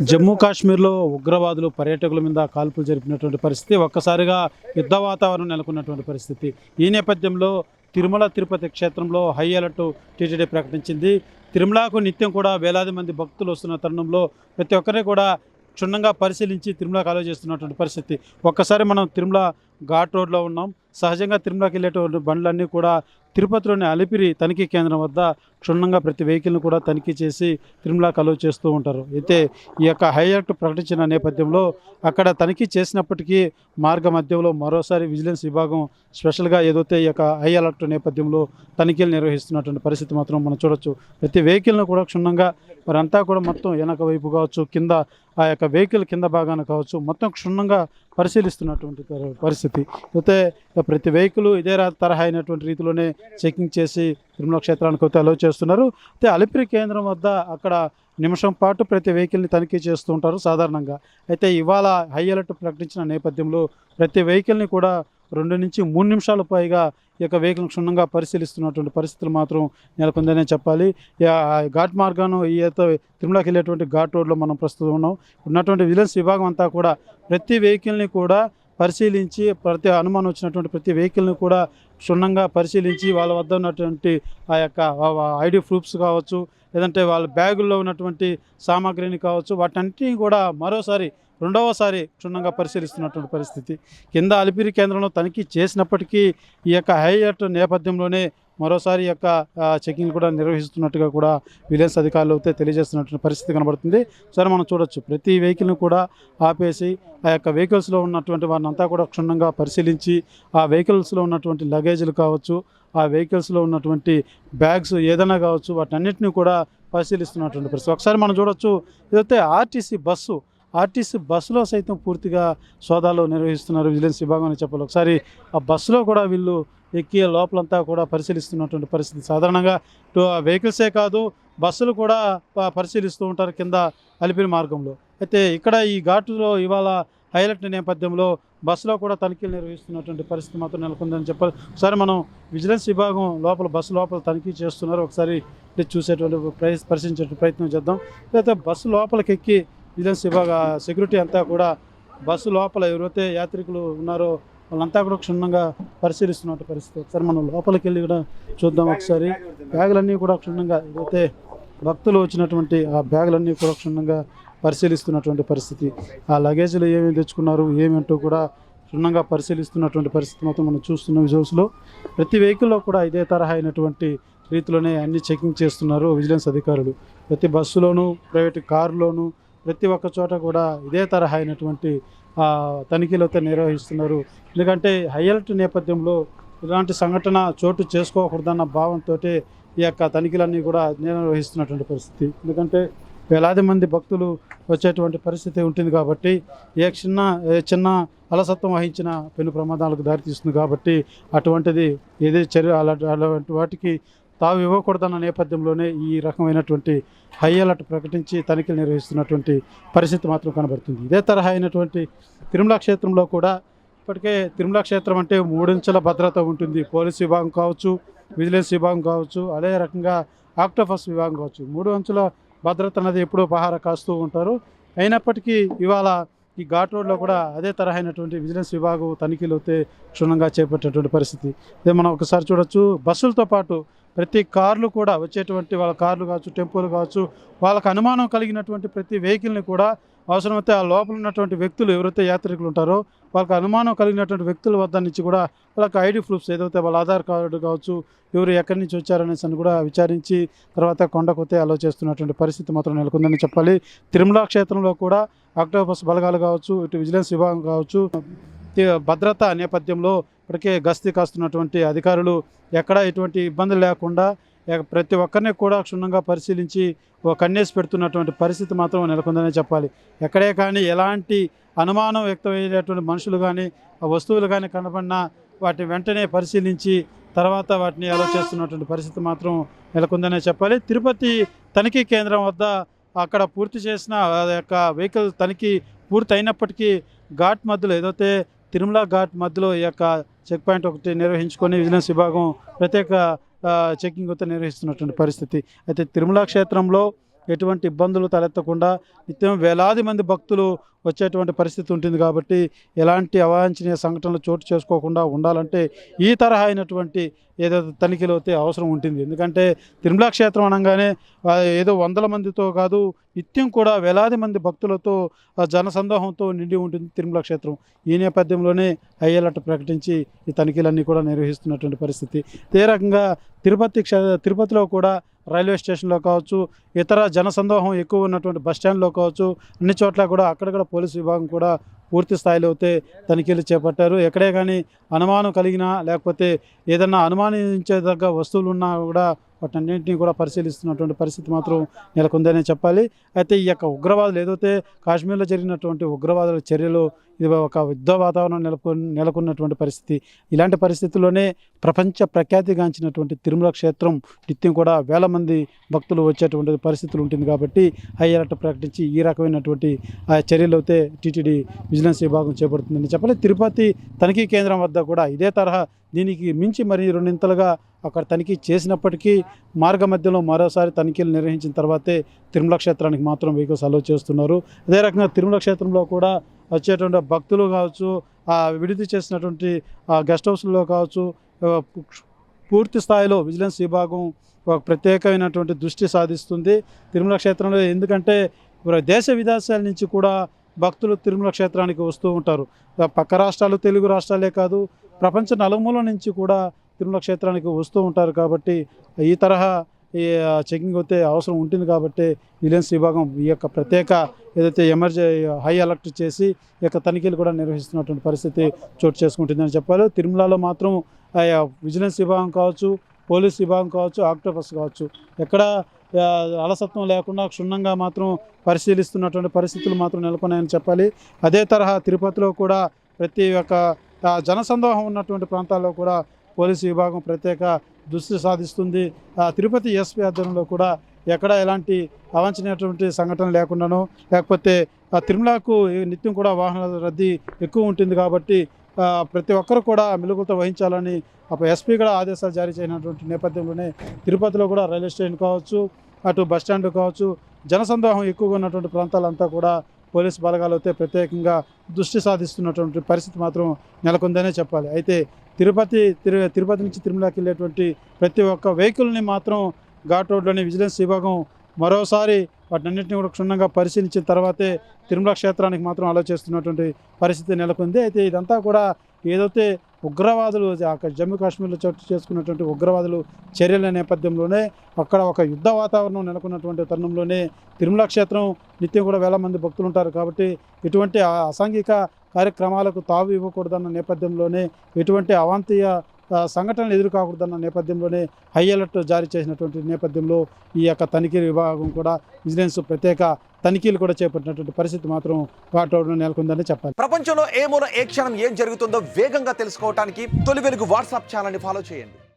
జమ్మూ కాశ్మీర్లో ఉగ్రవాదులు పర్యాటకుల మీద కాల్పులు జరిపినటువంటి పరిస్థితి, ఒక్కసారిగా యుద్ధ వాతావరణం నెలకొన్నటువంటి పరిస్థితి. ఈ నేపథ్యంలో తిరుమల తిరుపతి క్షేత్రంలో హై అలర్ట్ టీటీడీ ప్రకటించింది. తిరుమలకు నిత్యం కూడా వేలాది మంది భక్తులు వస్తున్న తరుణంలో ప్రతి ఒక్కరిని కూడా క్షుణ్ణంగా పరిశీలించి తిరుమలకు అలౌ చేస్తున్నటువంటి పరిస్థితి. ఒక్కసారి మనం తిరుమల ఘాట్ రోడ్లో ఉన్నాం. సహజంగా తిరుమలకి వెళ్ళేటువంటి బండ్లన్నీ కూడా తిరుపతిలోని అలిపిరి తనిఖీ కేంద్రం వద్ద క్షుణ్ణంగా ప్రతి వెహికల్ని కూడా తనిఖీ చేసి తిరుమలకు అలౌ చేస్తూ ఉంటారు. అయితే ఈ యొక్క హై అలర్ట్ ప్రకటించిన నేపథ్యంలో అక్కడ తనిఖీ చేసినప్పటికీ మార్గ మధ్యంలో మరోసారి విజిలెన్స్ విభాగం స్పెషల్గా ఏదైతే ఈ యొక్క హై అలర్ట్ నేపథ్యంలో తనిఖీలు నిర్వహిస్తున్నటువంటి పరిస్థితి మాత్రం మనం చూడొచ్చు. ప్రతి వెహికల్ను కూడా క్షుణ్ణంగా వారంతా కూడా మొత్తం వెనక వైపు కావచ్చు, కింద ఆ యొక్క వెహికల్ కింద భాగాన కావచ్చు, మొత్తం క్షుణ్ణంగా పరిశీలిస్తున్నటువంటి పరిస్థితి. అయితే ప్రతి వెహికల్ ఇదే తరహా అయినటువంటి రీతిలోనే చెకింగ్ చేసి తిరుమల క్షేత్రానికి అయితే అలౌ చేస్తున్నారు. అయితే అలిపిరి కేంద్రం వద్ద అక్కడ నిమిషం పాటు ప్రతి వెహికల్ని తనిఖీ చేస్తూ ఉంటారు సాధారణంగా. అయితే ఇవాళ హై అలర్ట్ ప్రకటించిన నేపథ్యంలో ప్రతి వెహికల్ని కూడా 2 నుంచి 3 నిమిషాల పైగా ఈ యొక్క వెహికల్ని క్షుణ్ణంగా పరిశీలిస్తున్నటువంటి పరిస్థితులు మాత్రం నెలకొందనే చెప్పాలి. ఘాట్ మార్గాన్ని ఈ తిరుమలకి వెళ్ళేటువంటి ఘాట్ రోడ్లో మనం ప్రస్తుతం ఉన్నాం. ఉన్నటువంటి విజిలెన్స్ విభాగం అంతా కూడా ప్రతి వెహికల్ని కూడా పరిశీలించి ప్రతి అనుమానం వచ్చినటువంటి ప్రతి వెహికల్ని కూడా క్షుణ్ణంగా పరిశీలించి వాళ్ళ వద్ద ఉన్నటువంటి ఆ యొక్క ఐడి ప్రూఫ్స్ కావచ్చు, లేదంటే వాళ్ళ బ్యాగుల్లో ఉన్నటువంటి సామాగ్రిని కావచ్చు, వాటన్నిటినీ కూడా రెండవసారి క్షుణ్ణంగా పరిశీలిస్తున్నటువంటి పరిస్థితి. కింద అలిపిరి కేంద్రంలో తనిఖీ చేసినప్పటికీ ఈ యొక్క హై అలర్ట్ నేపథ్యంలోనే మరోసారి యొక్క చెకింగ్ కూడా నిర్వహిస్తున్నట్టుగా కూడా విజిలెన్స్ అధికారులు అయితే తెలియజేస్తున్నటువంటి పరిస్థితి కనబడుతుంది. సరే మనం చూడొచ్చు, ప్రతి వెహికల్ని కూడా ఆపేసి ఆ యొక్క వెహికల్స్లో ఉన్నటువంటి వారిని అంతా కూడా క్షుణ్ణంగా పరిశీలించి ఆ వెహికల్స్లో ఉన్నటువంటి లగేజీలు కావచ్చు, ఆ వెహికల్స్లో ఉన్నటువంటి బ్యాగ్స్ ఏదైనా కావచ్చు, వాటన్నిటిని కూడా పరిశీలిస్తున్నటువంటి పరిస్థితి. ఒకసారి మనం చూడొచ్చు, ఇదైతే ఆర్టీసీ బస్సులో సైతం పూర్తిగా సోదాలు నిర్వహిస్తున్నారు విజిలెన్స్ విభాగం అని చెప్పాలి. ఒకసారి ఆ బస్సులో కూడా వీళ్ళు ఎక్కి లోపలంతా కూడా పరిశీలిస్తున్నటువంటి పరిస్థితి. సాధారణంగా వెహికల్సే కాదు, బస్సులు కూడా పరిశీలిస్తూ ఉంటారు కింద అలిపిరి మార్గంలో. అయితే ఇక్కడ ఈ ఘాటులో ఇవాళ హైలైట్ నేపథ్యంలో బస్సులో కూడా తనిఖీలు నిర్వహిస్తున్నటువంటి పరిస్థితి మాత్రం నెలకొందని చెప్పాలి. ఒకసారి మనం విజిలెన్స్ విభాగం బస్సు లోపల తనిఖీ చేస్తున్నారు, ఒకసారి చూసేటువంటి పరిశీలించే ప్రయత్నం చేద్దాం. అయితే బస్సు లోపలికి ఎక్కి విజిలెన్స్ విభాగ సెక్యూరిటీ అంతా కూడా బస్సు లోపల ఎవరైతే యాత్రికులు ఉన్నారో వాళ్ళంతా కూడా క్షుణ్ణంగా పరిశీలిస్తున్నట్టు పరిస్థితి. ఒకసారి మనం లోపలికి వెళ్ళి కూడా చూద్దాం. ఒకసారి బ్యాగులన్నీ కూడా క్షుణ్ణంగా ఏదైతే భక్తులు వచ్చినటువంటి ఆ బ్యాగులన్నీ కూడా క్షుణ్ణంగా పరిశీలిస్తున్నటువంటి పరిస్థితి. ఆ లగేజీలు ఏమేమి తెచ్చుకున్నారు ఏమంటూ కూడా క్షుణ్ణంగా పరిశీలిస్తున్నటువంటి పరిస్థితి మాత్రం మనం చూస్తున్న విజువల్స్లో. ప్రతి వెహికల్లో కూడా ఇదే తరహా అయినటువంటి రీతిలోనే అన్ని చెకింగ్ చేస్తున్నారు విజిలెన్స్ అధికారులు. ప్రతి బస్సులోనూ, ప్రైవేట్ కారులోనూ, ప్రతి ఒక్క చోట కూడా ఇదే తరహా అయినటువంటి తనిఖీలతో నిర్వహిస్తున్నారు. ఎందుకంటే హై అలర్ట్ నేపథ్యంలో ఇలాంటి సంఘటన చోటు చేసుకోకూడదన్న భావంతో ఈ యొక్క తనిఖీలన్నీ కూడా నిర్వహిస్తున్నటువంటి పరిస్థితి. ఎందుకంటే వేలాది మంది భక్తులు వచ్చేటువంటి పరిస్థితి ఉంటుంది కాబట్టి ఏ చిన్న అలసత్వం వహించిన పెను ప్రమాదాలకు దారితీస్తుంది. కాబట్టి అటువంటిది ఏదే చర్య అలాంటి వాటికి తావు ఇవ్వకూడదన్న నేపథ్యంలోనే ఈ రకమైనటువంటి హై అలర్ట్ ప్రకటించి తనిఖీలు నిర్వహిస్తున్నటువంటి పరిస్థితి మాత్రం కనబడుతుంది. ఇదే తరహా అయినటువంటి తిరుమల క్షేత్రంలో కూడా ఇప్పటికే తిరుమల క్షేత్రం అంటే 3 అంచెల భద్రత ఉంటుంది. పోలీస్ విభాగం కావచ్చు, విజిలెన్స్ విభాగం కావచ్చు, అదే రకంగా ఆక్టోపస్ విభాగం కావచ్చు. 3 అంచెల భద్రత అనేది ఎప్పుడూ పహారా కాస్తూ ఉంటారు. అయినప్పటికీ ఇవాళ ఈ ఘాట్ రోడ్లో కూడా అదే తరహా అయినటువంటి విజిలెన్స్ విభాగం తనిఖీలు అయితే క్షుణ్ణంగా చేపట్టేటువంటి పరిస్థితి. ఇదే మనం ఒకసారి చూడొచ్చు, బస్సులతో పాటు ప్రతి కార్లు కూడా వచ్చేటువంటి వాళ్ళ కార్లు కావచ్చు, టెంపోలు కావచ్చు, వాళ్ళకు అనుమానం కలిగినటువంటి ప్రతి వెహికల్ని కూడా అవసరమైతే ఆ లోపల ఉన్నటువంటి వ్యక్తులు ఎవరైతే యాత్రికులు ఉంటారో వాళ్ళకి అనుమానం కలిగినటువంటి వ్యక్తుల వద్ద నుంచి కూడా వాళ్ళకి ఐడి ప్రూఫ్స్ ఏదైతే వాళ్ళ ఆధార్ కార్డు కావచ్చు, ఎవరు ఎక్కడి నుంచి వచ్చారనేసి అని కూడా విచారించి తర్వాత కొండకొతే అలో చేస్తున్నటువంటి పరిస్థితి మాత్రం నెలకొందని చెప్పాలి. తిరుమల క్షేత్రంలో కూడా ఆక్టోపస్ బలగాలు కావచ్చు, ఇటు విజిలెన్స్ విభాగం కావచ్చు, భద్రత నేపథ్యంలో ఇప్పటికే గస్తీ కాస్తున్నటువంటి అధికారులు ఎక్కడా ఎటువంటి ఇబ్బందులు లేకుండా ప్రతి ఒక్కరిని కూడా క్షుణ్ణంగా పరిశీలించి కన్నేసి పెడుతున్నటువంటి పరిస్థితి మాత్రం నెలకొందనే చెప్పాలి. ఎక్కడే కానీ ఎలాంటి అనుమానం వ్యక్తమయ్యేటువంటి మనుషులు కానీ వస్తువులు కానీ కనబడినా వాటిని వెంటనే పరిశీలించి తర్వాత వాటిని అలో చేస్తున్నటువంటి పరిస్థితి మాత్రం నెలకొందనే చెప్పాలి. తిరుపతి తనిఖీ కేంద్రం వద్ద అక్కడ పూర్తి చేసిన యొక్క వెహికల్ తనిఖీ పూర్తి అయినప్పటికీ ఘాట్ మధ్యలో ఏదైతే తిరుమల ఘాట్ మధ్యలో ఈ యొక్క చెక్ పాయింట్ ఒకటి నిర్వహించుకొని విజిలెన్స్ విభాగం ప్రత్యేక చెకింగ్ అయితే నిర్వహిస్తున్నటువంటి పరిస్థితి. అయితే తిరుమల క్షేత్రంలో ఎటువంటి ఇబ్బందులు తలెత్తకుండా నిత్యం వేలాది మంది భక్తులు వచ్చేటువంటి పరిస్థితి ఉంటుంది కాబట్టి ఎలాంటి అవాంఛనీయ సంఘటనలు చోటు చేసుకోకుండా ఉండాలంటే ఈ తరహా అయినటువంటి ఏదైతే తనిఖీలు అయితే అవసరం ఉంటుంది. ఎందుకంటే తిరుమల క్షేత్రం అనగానే ఏదో వందల మందితో కాదు, నిత్యం కూడా వేలాది మంది భక్తులతో జనసందోహంతో నిండి ఉంటుంది తిరుమల క్షేత్రం. ఈ నేపథ్యంలోనే హై అలర్ట్ ప్రకటించి ఈ తనిఖీలన్నీ కూడా నిర్వహిస్తున్నటువంటి పరిస్థితి. అదే రకంగా తిరుపతిలో కూడా రైల్వే స్టేషన్లో కావచ్చు, ఇతర జనసందోహం ఎక్కువ ఉన్నటువంటి బస్టాండ్లో కావచ్చు, అన్ని చోట్ల కూడా అక్కడక్కడ పోలీసు విభాగం కూడా పూర్తి స్థాయిలో అయితే తనిఖీలు చేపట్టారు. ఎక్కడే కానీ అనుమానం కలిగినా లేకపోతే ఏదన్నా అనుమానించేదగ్గ వస్తువులు ఉన్నా కూడా వాటన్నింటినీ కూడా పరిశీలిస్తున్నటువంటి పరిస్థితి మాత్రం నెలకొందనే చెప్పాలి. అయితే ఈ యొక్క ఉగ్రవాదులు ఏదైతే కాశ్మీర్లో జరిగినటువంటి ఉగ్రవాదుల చర్యలు ఇది ఒక యుద్ధ వాతావరణం నెలకొన్నటువంటి పరిస్థితి. ఇలాంటి పరిస్థితుల్లోనే ప్రపంచ ప్రఖ్యాతిగాంచినటువంటి తిరుమల క్షేత్రం నిత్యం కూడా వేల మంది భక్తులు వచ్చేటువంటి పరిస్థితులు ఉంటుంది కాబట్టి హై అలర్ట్ ప్రకటించి ఈ రకమైనటువంటి చర్యలు అయితే టీటీడీ విజిలెన్స్ విభాగం చేపడుతుందని చెప్పాలి. తిరుపతి తనిఖీ కేంద్రం వద్ద కూడా ఇదే తరహా దీనికి మించి మరి రెండింతలుగా అక్కడ తనిఖీ చేసినప్పటికీ మార్గ మధ్యలో మరోసారి తనిఖీలు నిర్వహించిన తర్వాతే తిరుమల క్షేత్రానికి మాత్రం వెహికల్స్ అలో చేస్తున్నారు. అదే రకంగా తిరుమల క్షేత్రంలో కూడా వచ్చేటువంటి భక్తులు కావచ్చు, విడిది చేసినటువంటి గెస్ట్ హౌస్లో కావచ్చు, పూర్తి స్థాయిలో విజిలెన్స్ విభాగం ఒక ప్రత్యేకమైనటువంటి దృష్టి సాధిస్తుంది తిరుమల క్షేత్రంలో. ఎందుకంటే దేశ విదేశాల నుంచి కూడా భక్తులు తిరుమల క్షేత్రానికి వస్తూ ఉంటారు. పక్క రాష్ట్రాలు, తెలుగు రాష్ట్రాలే కాదు, ప్రపంచ నలుమూల నుంచి కూడా తిరుమల క్షేత్రానికి వస్తూ ఉంటారు. కాబట్టి ఈ తరహా ఈ చెకింగ్ అయితే అవసరం ఉంటుంది. కాబట్టి విజిలెన్స్ విభాగం ఈ యొక్క ప్రత్యేక ఏదైతే హై అలర్ట్ చేసి ఈ యొక్క తనిఖీలు కూడా నిర్వహిస్తున్నటువంటి పరిస్థితి చోటు చేసుకుంటుందని చెప్పాలి. తిరుమలలో మాత్రం విజిలెన్స్ విభాగం కావచ్చు, పోలీస్ విభాగం కావచ్చు, ఆక్టోపస్ కావచ్చు, ఎక్కడ అలసత్వం లేకుండా క్షుణ్ణంగా మాత్రం పరిశీలిస్తున్నటువంటి పరిస్థితులు మాత్రం నెలకొన్నాయని చెప్పాలి. అదే తరహా తిరుపతిలో కూడా ప్రతి ఒక్క జనసందోహం ఉన్నటువంటి ప్రాంతాల్లో కూడా పోలీసు విభాగం ప్రత్యేక దృష్టి సాధిస్తుంది. తిరుపతి ఎస్పీ ఆధ్వర్యంలో కూడా ఎక్కడ ఎలాంటి అవాంఛనీయటువంటి సంఘటన లేకుండానో, లేకపోతే తిరుమలకు నిత్యం కూడా వాహనాల రద్దీ ఎక్కువ ఉంటుంది కాబట్టి ప్రతి ఒక్కరు కూడా మెలకువతో వహించాలని ఎస్పీ కూడా ఆదేశాలు జారీ చేసినటువంటి నేపథ్యంలోనే తిరుపతిలో కూడా రైల్వే స్టేషన్ కావచ్చు, అటు బస్టాండ్ కావచ్చు, జనసందోహం ఎక్కువగా ఉన్నటువంటి ప్రాంతాలంతా కూడా పోలీసు బలగాలు అయితే ప్రత్యేకంగా దృష్టి సాధిస్తున్నటువంటి పరిస్థితి మాత్రం నెలకొందనే చెప్పాలి. అయితే తిరుపతి నుంచి తిరుమలకి వెళ్ళేటువంటి ప్రతి ఒక్క వెహికల్ని మాత్రం ఘాట్ రోడ్లోని విజిలెన్స్ విభాగం మరోసారి వాటన్నింటినీ కూడా క్షుణ్ణంగా పరిశీలించిన తర్వాతే తిరుమల క్షేత్రానికి మాత్రం అలో చేస్తున్నటువంటి పరిస్థితి నెలకొంది. అయితే ఇదంతా కూడా ఏదైతే ఉగ్రవాదులు జమ్మూ కాశ్మీర్లో చోటు చేసుకున్నటువంటి ఉగ్రవాదులు చర్యల నేపథ్యంలోనే అక్కడ ఒక యుద్ధ వాతావరణం నెలకొన్నటువంటి తరుణంలోనే తిరుమల క్షేత్రం నిత్యం కూడా వేల మంది భక్తులు ఉంటారు. కాబట్టి ఎటువంటి అసాంఘిక కార్యక్రమాలకు తావు ఇవ్వకూడదన్న నేపథ్యంలోనే, ఎటువంటి అవాంఛనీయ సంఘటనలు ఎదురుకాకూడదన్న నేపథ్యంలోనే హై అలర్ట్ జారీ చేసినటువంటి నేపథ్యంలో ఈ యొక్క తనిఖీ విభాగం కూడా విజిలెన్స్ ప్రత్యేక తనిఖీలు కూడా చేపట్టినటువంటి పరిస్థితి మాత్రం వాటిలో నెలకొందని చెప్పాలి. ప్రపంచంలో ఏ మూల ఏ క్షణం ఏం జరుగుతుందో వేగంగా తెలుసుకోవడానికి తొలి వెలుగు వాట్సాప్ ఛానల్ని ఫాలో చేయండి.